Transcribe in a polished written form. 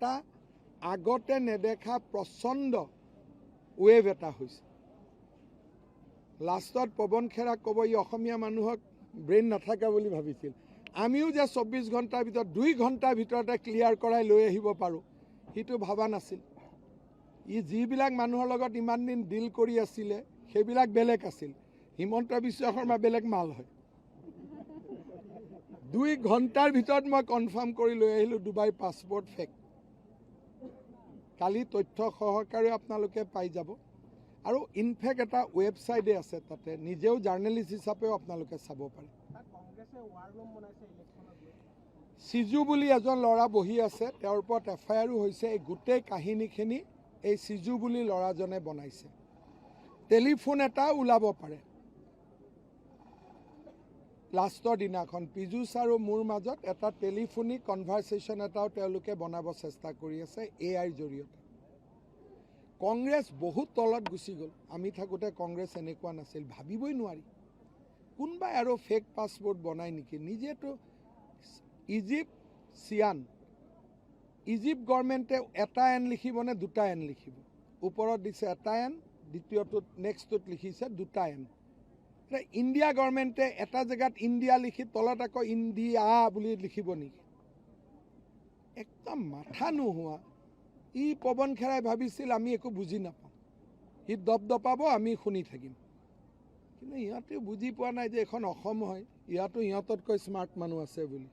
এটা আগতে নেদেখা প্ৰচণ্ড ৱেভ এটা হৈছে। লাষ্টত পৱন খেৰাক ক'ব ই অসমীয়া মানুহক ব্ৰেইন নাথাকে বুলি ভাবিছিল। আমিও যে 24 ঘণ্টাৰ ভিতৰত 2 ঘণ্টাৰ ভিতৰতে ক্লিয়াৰ কৰাই লৈ আহিব পাৰোঁ সেইটো ভাবা নাছিল। ই যিবিলাক মানুহৰ লগত ইমান দিন ডিল কৰি আছিলে সেইবিলাক বেলেগ আছিল। হিমন্ত বিশ্ব শৰ্মা বেলেগ মাল হয়। 2 ঘণ্টাৰ ভিতৰত মই কনফাৰ্ম কৰি লৈ আহিলোঁ ডুবাই পাছপৰ্ট ফেক। কালি তথ্য সহকাৰে আপোনালোকে পাই যাব। আৰু ইনফেক্ট এটা ৱেবছাইটে আছে, তাতে নিজেও জাৰ্নেলিষ্ট হিচাপেও আপোনালোকে চাব পাৰে। সিজু বুলি এজন ল'ৰা বহি আছে, তেওঁৰ ওপৰত FIR হৈছে। এই গোটেই কাহিনীখিনি এই সিজু বুলি ল'ৰাজনে বনাইছে। টেলিফোন এটা ওলাব পাৰে লাষ্টৰ দিনাখন পীযুষ আৰু মোৰ মাজত এটা টেলিফোনিক কনভাৰচেশ্যন এটাও তেওঁলোকে বনাব চেষ্টা কৰি আছে AIৰ জৰিয়তে। কংগ্ৰেছ বহুত তলত গুচি গ'ল। আমি থাকোঁতে কংগ্ৰেছ এনেকুৱা নাছিল, ভাবিবই নোৱাৰি। কোনোবাই আৰু ফেক পাছপৰ্ট বনায় নেকি? নিজেতো ইজিপ্ত চিয়ান, ইজিপ্ত গভৰ্ণমেণ্টে এটা এন লিখিব নে 2টা এন লিখিব? ওপৰত দিছে এটা এন, দ্বিতীয়টোত নেক্সটটোত লিখিছে 2টা এন। ইণ্ডিয়া গভৰ্ণমেণ্টে এটা জেগাত ইণ্ডিয়া লিখি তলত আকৌ ইণ্ডিয়া বুলি লিখিব নেকি? একদম মাথা নোহোৱা। ই পৱন খেৰাই ভাবিছিল আমি একো বুজি নাপাওঁ, সি দপদপাব আমি শুনি থাকিম। কিন্তু ইহঁতেও বুজি পোৱা নাই যে এখন অসম হয়, ইয়াতো ইহঁততকৈ স্মাৰ্ট মানুহ আছে বুলি।